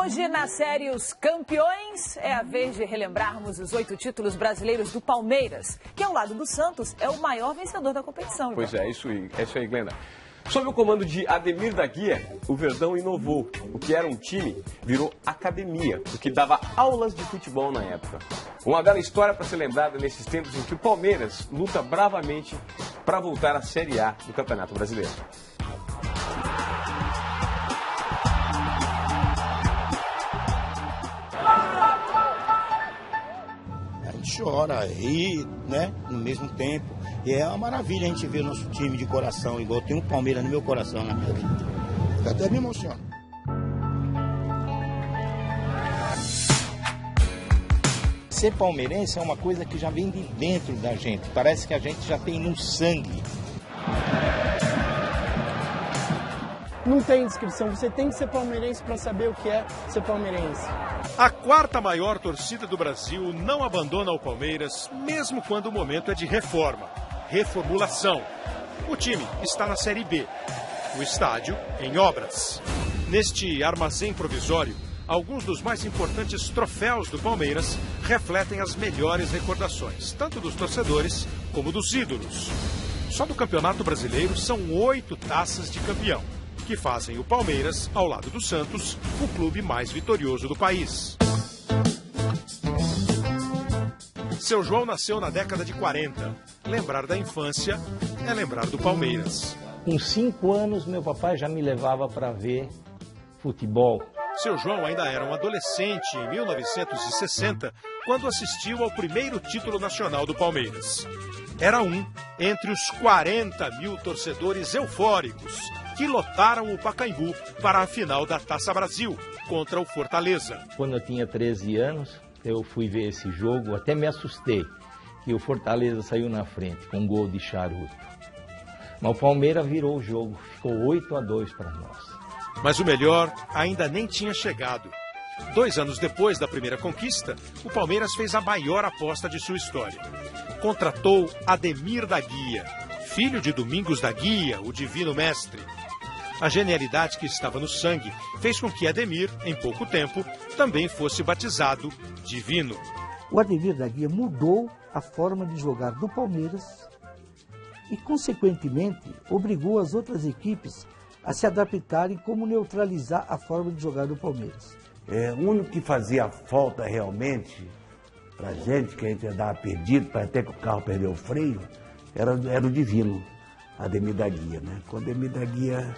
Hoje, na série Os Campeões, é a vez de relembrarmos os 8 títulos brasileiros do Palmeiras, que ao lado do Santos é o maior vencedor da competição. Pois é isso aí, Glenda. Sob o comando de Ademir da Guia, o Verdão inovou. O que era um time virou academia, o que dava aulas de futebol na época. Uma bela história para ser lembrada nesses tempos em que o Palmeiras luta bravamente para voltar à Série A do Campeonato Brasileiro. A gente chora, ri, né, no mesmo tempo. E é uma maravilha a gente ver o nosso time de coração, igual tem um Palmeiras no meu coração, na minha vida. Até me emociona. Ser palmeirense é uma coisa que já vem de dentro da gente. Parece que a gente já tem no sangue. Não tem descrição, você tem que ser palmeirense para saber o que é ser palmeirense. A quarta maior torcida do Brasil não abandona o Palmeiras, mesmo quando o momento é de reforma. Reformulação. O time está na Série B. O estádio em obras. Neste armazém provisório, alguns dos mais importantes troféus do Palmeiras refletem as melhores recordações, tanto dos torcedores como dos ídolos. Só do Campeonato Brasileiro são 8 taças de campeão, que fazem o Palmeiras, ao lado do Santos, o clube mais vitorioso do país. Seu João nasceu na década de 40. Lembrar da infância é lembrar do Palmeiras. Com 5 anos, meu papai já me levava para ver futebol. Seu João ainda era um adolescente em 1960, quando assistiu ao primeiro título nacional do Palmeiras. Era um entre os 40 mil torcedores eufóricos que lotaram o Pacaembu para a final da Taça Brasil contra o Fortaleza. Quando eu tinha 13 anos, eu fui ver esse jogo, até me assustei, que o Fortaleza saiu na frente com um gol de charuto. Mas o Palmeiras virou o jogo, ficou 8-2 para nós. Mas o melhor ainda nem tinha chegado. 2 anos depois da primeira conquista, o Palmeiras fez a maior aposta de sua história. Contratou Ademir da Guia, filho de Domingos da Guia, o divino mestre. A genialidade que estava no sangue fez com que Ademir, em pouco tempo, também fosse batizado divino. O Ademir da Guia mudou a forma de jogar do Palmeiras e, consequentemente, obrigou as outras equipes a se adaptarem como neutralizar a forma de jogar do Palmeiras. O único que fazia falta realmente pra gente, que a gente andava perdido, para até que o carro perdeu o freio, era o divino, Ademir da Guia, né? Quando Ademir da Guia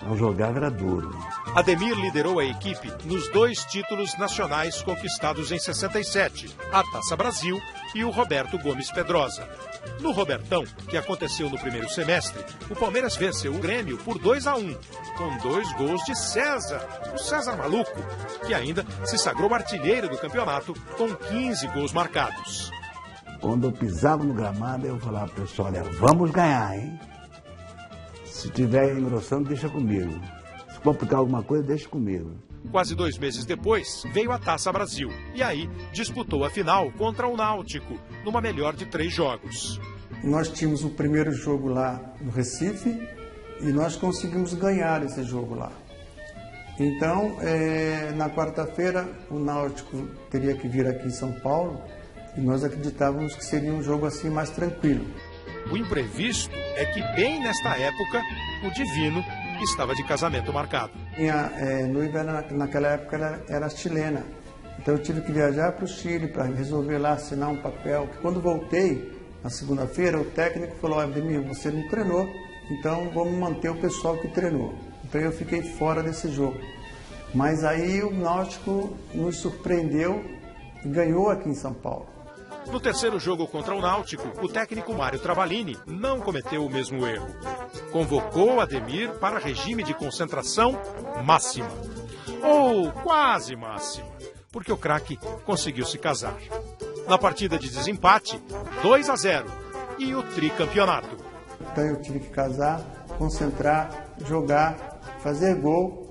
não jogava, era duro. Ademir liderou a equipe nos 2 títulos nacionais conquistados em 67, a Taça Brasil e o Roberto Gomes Pedrosa. No Robertão, que aconteceu no primeiro semestre, o Palmeiras venceu o Grêmio por 2-1, com 2 gols de César, o César Maluco, que ainda se sagrou artilheiro do campeonato com 15 gols marcados. Quando eu pisava no gramado, eu falava para o pessoal, olha, vamos ganhar, hein? Se tiver engrossando, deixa comigo. Se complicar alguma coisa, deixa comigo. Quase 2 meses depois, veio a Taça Brasil. E aí, disputou a final contra o Náutico, numa melhor de 3 jogos. Nós tínhamos o primeiro jogo lá no Recife e nós conseguimos ganhar esse jogo lá. Então, na quarta-feira, o Náutico teria que vir aqui em São Paulo e nós acreditávamos que seria um jogo assim mais tranquilo. O imprevisto é que, bem nesta época, o divino estava de casamento marcado. Minha noiva, naquela época, era chilena. Então eu tive que viajar para o Chile para resolver lá, assinar um papel. Quando voltei, na segunda-feira, o técnico falou, Ademir, você não treinou, então vamos manter o pessoal que treinou. Então eu fiquei fora desse jogo. Mas aí o Náutico nos surpreendeu e ganhou aqui em São Paulo. No terceiro jogo contra o Náutico, o técnico Mário Travalini não cometeu o mesmo erro. Convocou Ademir para regime de concentração máxima. Ou quase máxima, porque o craque conseguiu se casar. Na partida de desempate, 2-0 e o tricampeonato. Então eu tive que casar, concentrar, jogar, fazer gol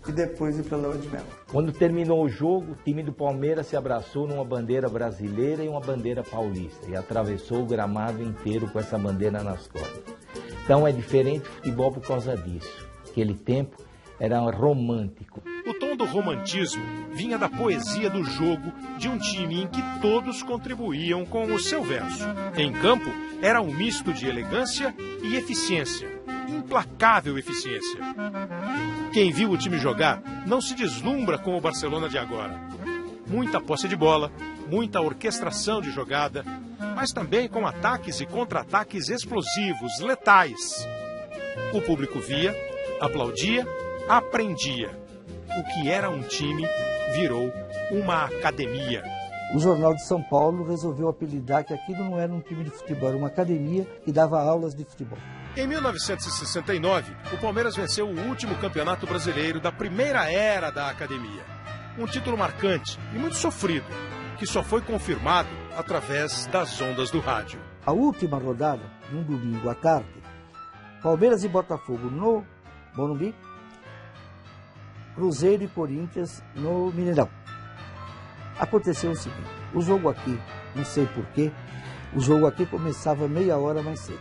e depois ir para a lua de mel. Quando terminou o jogo, o time do Palmeiras se abraçou numa bandeira brasileira e uma bandeira paulista e atravessou o gramado inteiro com essa bandeira nas costas. Então é diferente o futebol por causa disso. Aquele tempo era romântico. O tom do romantismo vinha da poesia do jogo de um time em que todos contribuíam com o seu verso. Em campo, era um misto de elegância e eficiência, implacável eficiência. Quem viu o time jogar não se deslumbra com o Barcelona de agora. Muita posse de bola, muita orquestração de jogada, mas também com ataques e contra-ataques explosivos, letais. O público via, aplaudia, aprendia. O que era um time virou uma academia. O Jornal de São Paulo resolveu apelidar que aquilo não era um time de futebol, era uma academia que dava aulas de futebol. Em 1969, o Palmeiras venceu o último campeonato brasileiro da primeira era da academia. Um título marcante e muito sofrido, que só foi confirmado através das ondas do rádio. A última rodada, num domingo à tarde, Palmeiras e Botafogo no Morumbi, Cruzeiro e Corinthians no Mineirão. Aconteceu o seguinte, o jogo aqui, não sei porquê, o jogo aqui começava meia hora mais cedo.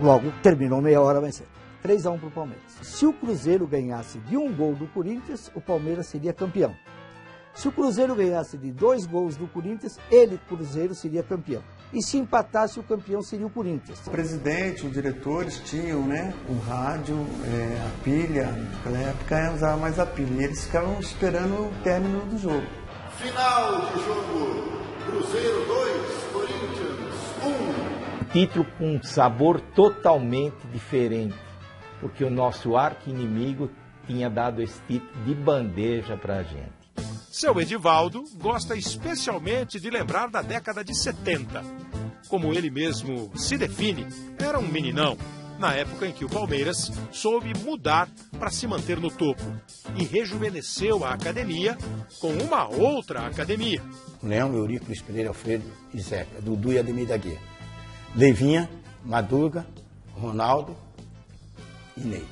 Logo, terminou meia hora mais cedo. 3-1 para o Palmeiras. Se o Cruzeiro ganhasse de 1 gol do Corinthians, o Palmeiras seria campeão. Se o Cruzeiro ganhasse de 2 gols do Corinthians, ele, Cruzeiro, seria campeão. E se empatasse, o campeão seria o Corinthians. O presidente, os diretores tinham, né, um rádio, a pilha. Naquela época usava mais a pilha. E eles ficavam esperando o término do jogo. Final de jogo. Cruzeiro 2, Corinthians 1. Título com um sabor totalmente diferente, porque o nosso arqui-inimigo tinha dado esse título de bandeja para a gente. Seu Edivaldo gosta especialmente de lembrar da década de 70. Como ele mesmo se define, era um meninão, na época em que o Palmeiras soube mudar para se manter no topo e rejuvenesceu a academia com uma outra academia. Leão, Eurico, Luiz Pereira, Alfredo e Zeca, Dudu e Ademir da Guia. Leivinha, Madruga, Ronaldo e Ney.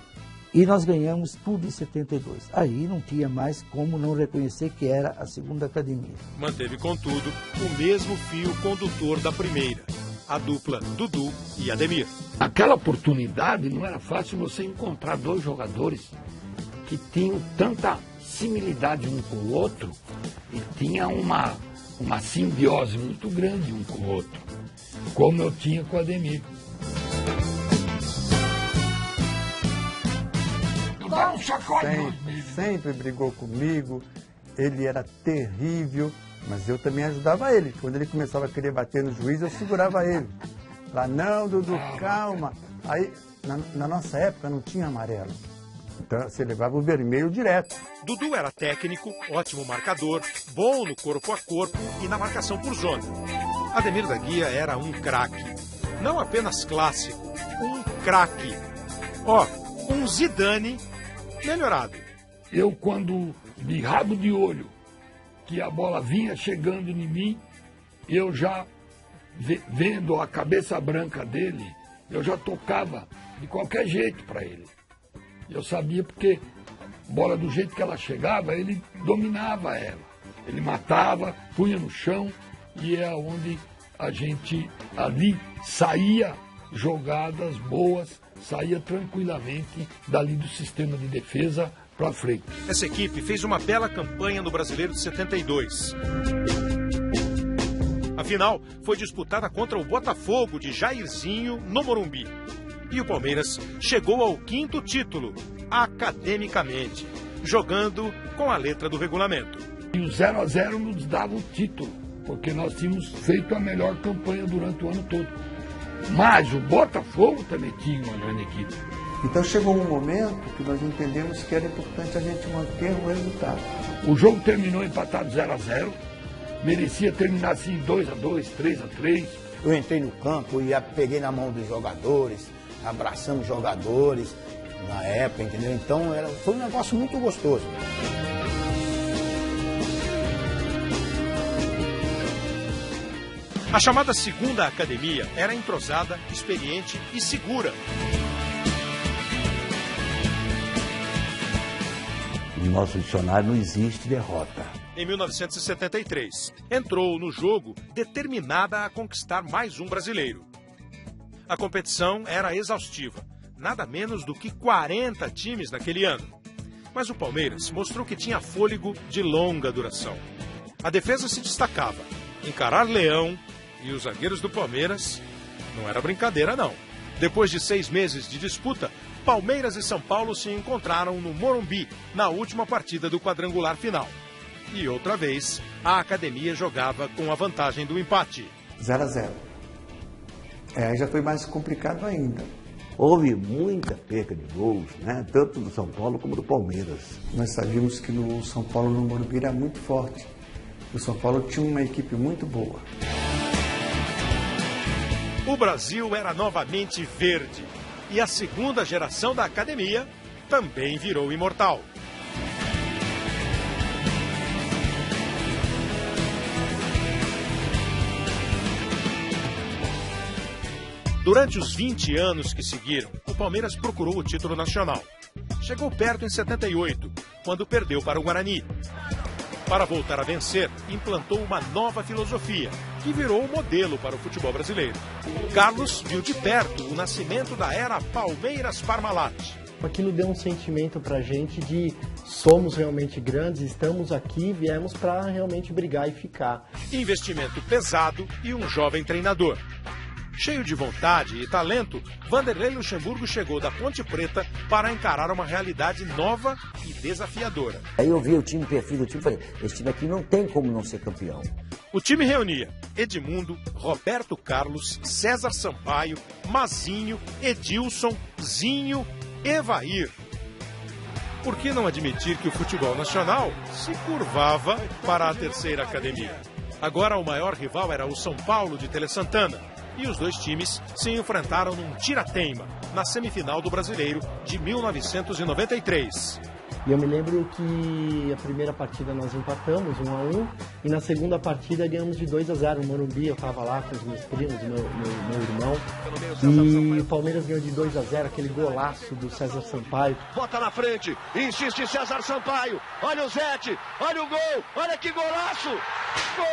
E nós ganhamos tudo em 72. Aí não tinha mais como não reconhecer que era a segunda academia. Manteve, contudo, o mesmo fio condutor da primeira, a dupla Dudu e Ademir. Naquela oportunidade não era fácil você encontrar dois jogadores que tinham tanta similitude um com o outro e tinha uma simbiose muito grande um com o outro, como eu tinha com o Ademir. Sempre brigou comigo, ele era terrível, mas eu também ajudava ele. Quando ele começava a querer bater no juiz, eu segurava ele. Lá, não, Dudu, calma. Aí, na nossa época, não tinha amarelo. Então, você levava o vermelho direto. Dudu era técnico, ótimo marcador, bom no corpo a corpo e na marcação por zona. Ademir da Guia era um craque. Não apenas clássico, um craque. Um Zidane melhorado. Eu, quando de rabo de olho, que a bola vinha chegando em mim, eu já, vendo a cabeça branca dele, eu já tocava de qualquer jeito para ele. Eu sabia porque a bola, do jeito que ela chegava, ele dominava ela. Ele matava, punha no chão, e é onde a gente ali saía jogadas boas, saía tranquilamente dali do sistema de defesa para frente. Essa equipe fez uma bela campanha no Brasileiro de 72. A final foi disputada contra o Botafogo de Jairzinho no Morumbi. E o Palmeiras chegou ao 5º título, academicamente, jogando com a letra do regulamento. E o 0-0 nos dava o título, porque nós tínhamos feito a melhor campanha durante o ano todo. Mas o Botafogo também tinha uma grande equipe. Então chegou um momento que nós entendemos que era importante a gente manter o resultado. O jogo terminou empatado 0-0. Merecia terminar assim 2-2, 3-3. Eu entrei no campo e peguei na mão dos jogadores, abraçamos jogadores na época, entendeu? Então foi um negócio muito gostoso. A chamada segunda academia era entrosada, experiente e segura. No nosso dicionário não existe derrota. Em 1973, entrou no jogo determinada a conquistar mais um brasileiro. A competição era exaustiva, nada menos do que 40 times naquele ano. Mas o Palmeiras mostrou que tinha fôlego de longa duração. A defesa se destacava. Encarar Leão e os zagueiros do Palmeiras não era brincadeira, não. Depois de 6 meses de disputa, Palmeiras e São Paulo se encontraram no Morumbi, na última partida do quadrangular final. E outra vez, a academia jogava com a vantagem do empate. 0-0. Aí já foi mais complicado ainda. Houve muita perca de gols, né? Tanto do São Paulo como do Palmeiras. Nós sabíamos que no São Paulo, no Morumbi, era muito forte. O São Paulo tinha uma equipe muito boa. O Brasil era novamente verde. E a segunda geração da academia também virou imortal. Durante os 20 anos que seguiram, o Palmeiras procurou o título nacional. Chegou perto em 78, quando perdeu para o Guarani. Para voltar a vencer, implantou uma nova filosofia, que virou o modelo para o futebol brasileiro. Carlos viu de perto o nascimento da era Palmeiras-Parmalat. Aquilo deu um sentimento para a gente de somos realmente grandes, estamos aqui, viemos para realmente brigar e ficar. Investimento pesado e um jovem treinador. Cheio de vontade e talento, Vanderlei Luxemburgo chegou da Ponte Preta para encarar uma realidade nova e desafiadora. Aí eu vi o time, perfil do time e falei, esse time aqui não tem como não ser campeão. O time reunia Edmundo, Roberto Carlos, César Sampaio, Mazinho, Edilson, Zinho, Evair. Por que não admitir que o futebol nacional se curvava para a terceira academia? Agora o maior rival era o São Paulo de Tele Santana. E os dois times se enfrentaram num tira-teima, na semifinal do Brasileiro de 1993. E eu me lembro que a primeira partida nós empatamos 1-1 e na segunda partida ganhamos de 2-0 no Morumbi. Eu estava lá com os meus primos, meu irmão. E o Palmeiras ganhou de 2-0, aquele golaço do César Sampaio. Bota na frente, insiste César Sampaio. Olha o Zete, olha o gol, olha que golaço! Gol!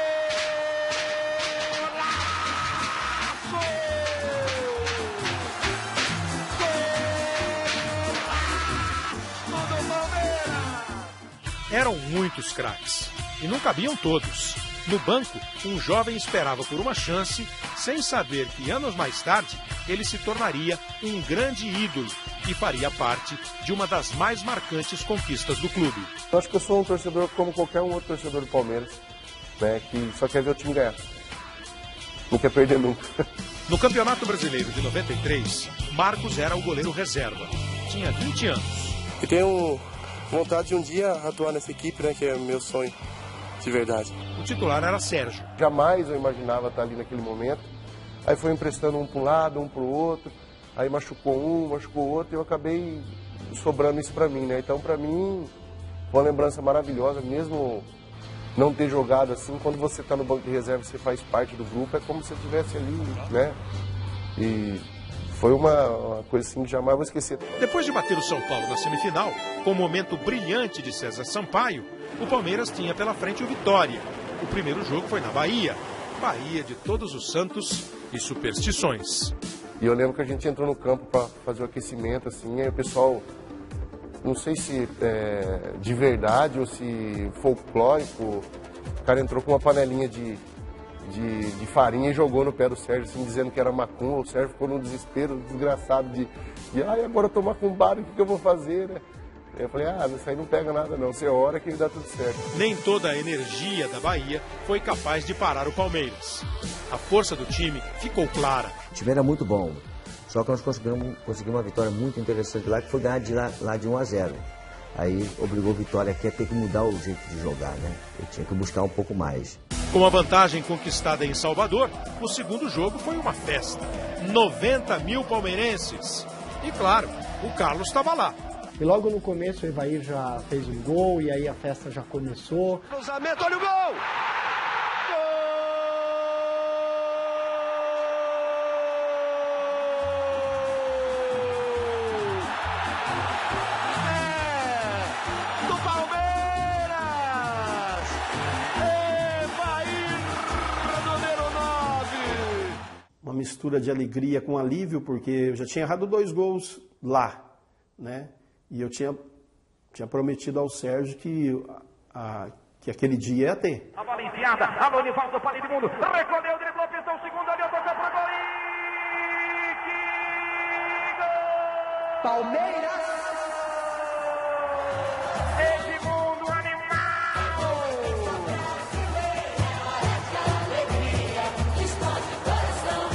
Eram muitos craques, e não cabiam todos. No banco, um jovem esperava por uma chance, sem saber que anos mais tarde ele se tornaria um grande ídolo e faria parte de uma das mais marcantes conquistas do clube. Eu acho que eu sou um torcedor como qualquer um outro torcedor do Palmeiras, né, que só quer ver o time ganhar. Não quer perder nunca. No Campeonato Brasileiro de 93, Marcos era o goleiro reserva. Tinha 20 anos. E tenho vontade de um dia atuar nessa equipe, né, que é meu sonho, de verdade. O titular era Sérgio. Jamais eu imaginava estar ali naquele momento. Aí foi emprestando um para um lado, um para o outro. Aí machucou um, machucou o outro e eu acabei sobrando isso para mim, né? Então, para mim, foi uma lembrança maravilhosa, mesmo não ter jogado assim. Quando você está no banco de reserva, você faz parte do grupo, é como se você estivesse ali, né? E foi uma coisa assim que jamais vou esquecer. Depois de bater o São Paulo na semifinal, com um momento brilhante de César Sampaio, o Palmeiras tinha pela frente o Vitória. O primeiro jogo foi na Bahia. Bahia de Todos os Santos e superstições. E eu lembro que a gente entrou no campo para fazer o aquecimento, assim, aí o pessoal, não sei se de verdade ou se folclórico, o cara entrou com uma panelinha de farinha e jogou no pé do Sérgio, assim, dizendo que era macumba. O Sérgio ficou num desespero desgraçado de agora eu tô macumbado, o que eu vou fazer, né? Eu falei, isso aí não pega nada não, você ora que dá tudo certo. Nem toda a energia da Bahia foi capaz de parar o Palmeiras. A força do time ficou clara. O time era muito bom, só que nós conseguimos uma vitória muito interessante lá, que foi ganhar lá de 1-0. Aí obrigou o Vitória aqui a ter que mudar o jeito de jogar, né? Eu tinha que buscar um pouco mais. Com a vantagem conquistada em Salvador, o segundo jogo foi uma festa. 90 mil palmeirenses. E claro, o Carlos estava lá. E logo no começo o Evair já fez um gol e aí a festa já começou. Cruzamento, olha o gol! Uma mistura de alegria com alívio, porque eu já tinha errado 2 gols lá, né? E eu tinha Tinha prometido ao Sérgio que aquele dia ia ter. A bola enfiada, alô, Nivaldo para Edmundo, recolheu, driblou, pintou o segundo, ali, tocou pro gol e... Que gol! Palmeiras! Edmundo animado!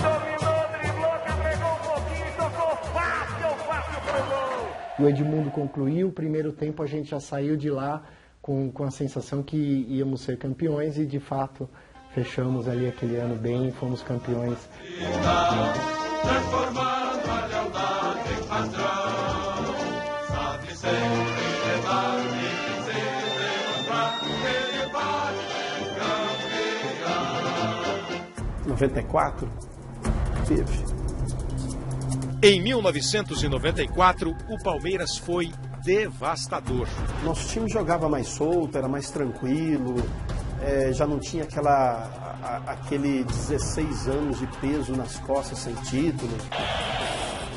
Dominou, driblou, carregou um pouquinho e tocou fácil pro gol! O Edmundo concluiu, o primeiro tempo a gente já saiu de lá com a sensação que íamos ser campeões e de fato fechamos ali aquele ano bem e fomos campeões. Transformando a lealdade em patrão, sabe sempre levar e se demonstrar, ele vai campeão. 94, teve. Em 1994, o Palmeiras foi devastador. Nosso time jogava mais solto, era mais tranquilo, já não tinha aquele 16 anos de peso nas costas sem título.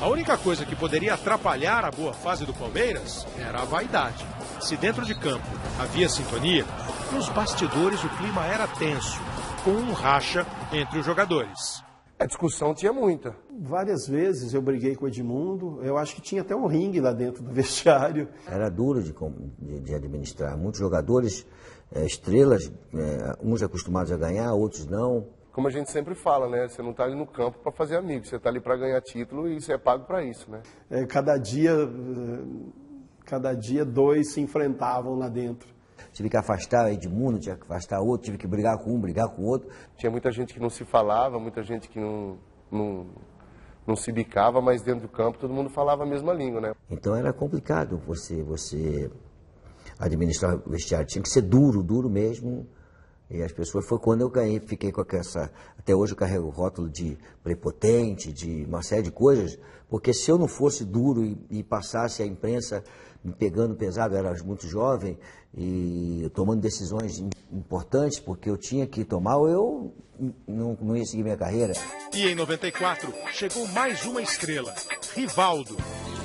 A única coisa que poderia atrapalhar a boa fase do Palmeiras era a vaidade. Se dentro de campo havia sintonia, nos bastidores o clima era tenso, com um racha entre os jogadores. A discussão tinha muita. Várias vezes eu briguei com o Edmundo, eu acho que tinha até um ringue lá dentro do vestiário. Era duro de administrar. Muitos jogadores, estrelas, uns acostumados a ganhar, outros não. Como a gente sempre fala, né? Você não está ali no campo para fazer amigos, você está ali para ganhar título e você é pago para isso, né? Cada dia dois se enfrentavam lá dentro. Tive que afastar Edmundo, tive que afastar outro, tive que brigar com um, brigar com outro. Tinha muita gente que não se falava, muita gente que não se bicava, mas dentro do campo todo mundo falava a mesma língua, né? Então era complicado você administrar o vestiário. Tinha que ser duro mesmo. E as pessoas, foi quando eu ganhei, fiquei com essa... Até hoje eu carrego o rótulo de prepotente, de uma série de coisas, porque se eu não fosse duro e passasse a imprensa me pegando pesado, eu era muito jovem, e tomando decisões importantes, porque eu tinha que tomar, ou eu não ia seguir minha carreira. E em 94, chegou mais uma estrela, Rivaldo,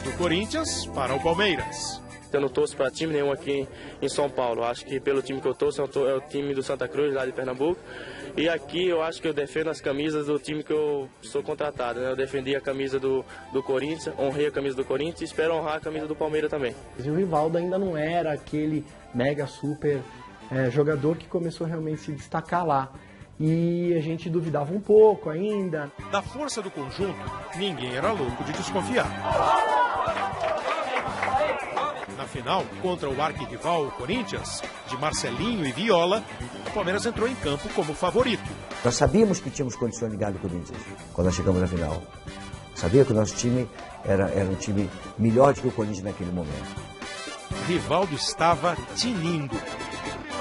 do Corinthians para o Palmeiras. Eu não torço para time nenhum aqui em São Paulo. Acho que pelo time que eu torço é o time do Santa Cruz, lá de Pernambuco. E aqui eu acho que eu defendo as camisas do time que eu sou contratado, né? Eu defendi a camisa do Corinthians, honrei a camisa do Corinthians e espero honrar a camisa do Palmeiras também. E o Rivaldo ainda não era aquele mega super jogador que começou realmente a se destacar lá. E a gente duvidava um pouco ainda. Da força do conjunto, ninguém era louco de desconfiar. Na final, contra o arquirrival Corinthians, de Marcelinho e Viola, o Palmeiras entrou em campo como favorito. Nós sabíamos que tínhamos condições de ganhar do Corinthians quando nós chegamos na final. Sabia que o nosso time era um time melhor do que o Corinthians naquele momento. Rivaldo estava tinindo.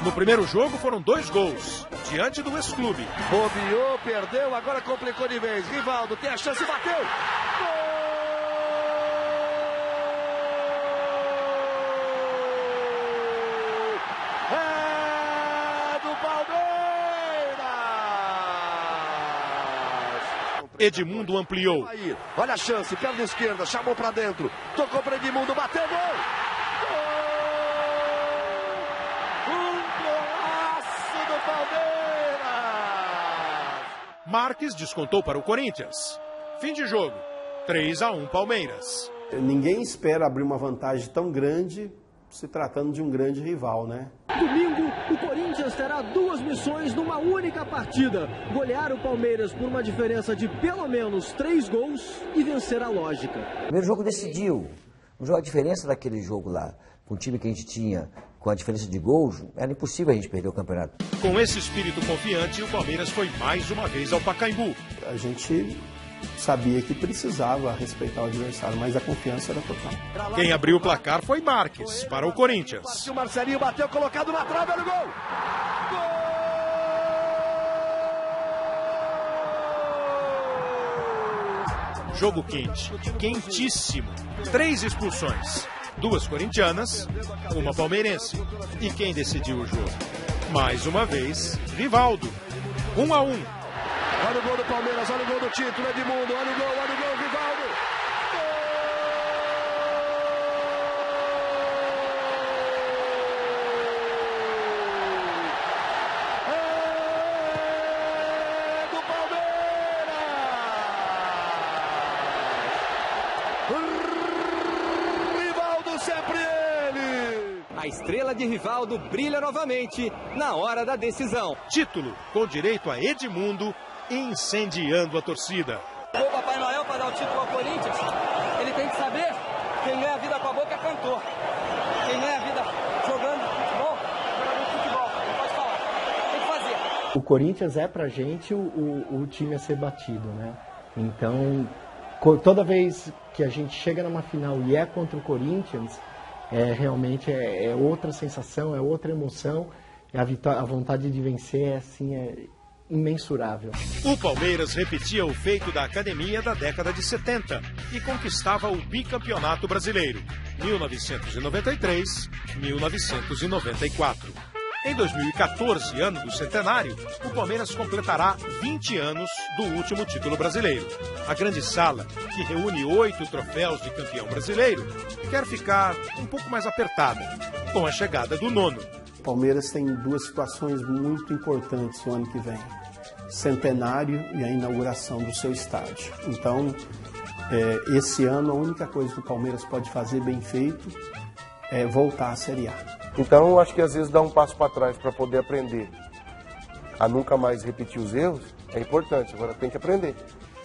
No primeiro jogo foram 2 gols, diante do ex-clube. Bobeou, perdeu, agora complicou de vez. Rivaldo tem a chance, bateu! Gol! Edmundo ampliou. Aí, olha a chance, perna esquerda, chamou pra dentro, tocou para Edmundo, bateu, gol! Gol! Um golaço do Palmeiras! Marques descontou para o Corinthians. Fim de jogo, 3-1 Palmeiras. Ninguém espera abrir uma vantagem tão grande se tratando de um grande rival, né? Domingo, o Corinthians terá 2 missões numa única partida. Golear o Palmeiras por uma diferença de pelo menos 3 gols e vencer a lógica. O primeiro jogo decidiu. A diferença daquele jogo lá, com o time que a gente tinha, com a diferença de gols, era impossível a gente perder o campeonato. Com esse espírito confiante, o Palmeiras foi mais uma vez ao Pacaembu. A gente sabia que precisava respeitar o adversário, mas a confiança era total. Quem abriu o placar foi Marques, para o Corinthians. O Marcelinho bateu, colocado na trave, olha o gol! Gol! Jogo quente, quentíssimo. 3 expulsões, 2 corintianas, 1 palmeirense. E quem decidiu o jogo? Mais uma vez, Rivaldo. 1-1. Olha o gol do Palmeiras, olha o gol do título, Edmundo, olha o gol, Rivaldo! Gol! estrela de Rivaldo brilha novamente na hora da decisão. Título com direito a Edmundo incendiando a torcida. O Papai Noel, para dar o título ao Corinthians, ele tem que saber quem ganha a vida com a boca é cantor. Quem ganha a vida jogando futebol, não pode falar, tem que fazer. O Corinthians é pra gente o time a ser batido, né? Então, toda vez que a gente chega numa final e é contra o Corinthians, realmente é outra sensação, é outra emoção, a vontade de vencer é assim, imensurável. O Palmeiras repetia o feito da academia da década de 70 e conquistava o bicampeonato brasileiro, 1993, 1994. Em 2014, ano do centenário, o Palmeiras completará 20 anos do último título brasileiro. A grande sala, que reúne 8 troféus de campeão brasileiro, quer ficar um pouco mais apertada, com a chegada do 9º. O Palmeiras tem duas situações muito importantes no ano que vem: centenário e a inauguração do seu estádio. Então, esse ano a única coisa que o Palmeiras pode fazer bem feito é voltar à Série A. Então, eu acho que às vezes dar um passo para trás para poder aprender a nunca mais repetir os erros é importante. Agora tem que aprender.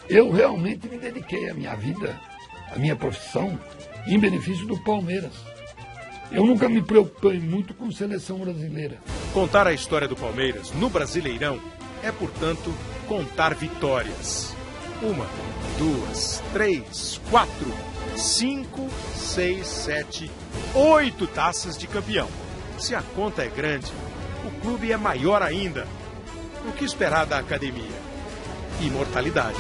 Eu realmente me dediquei a minha vida, a minha profissão, em benefício do Palmeiras. Eu nunca me preocupei muito com seleção brasileira. Contar a história do Palmeiras no Brasileirão é, portanto, contar vitórias. 1, 2, 3, 4, 5, 6, 7, 8 taças de campeão. Se a conta é grande, o clube é maior ainda. O que esperar da academia? Imortalidade.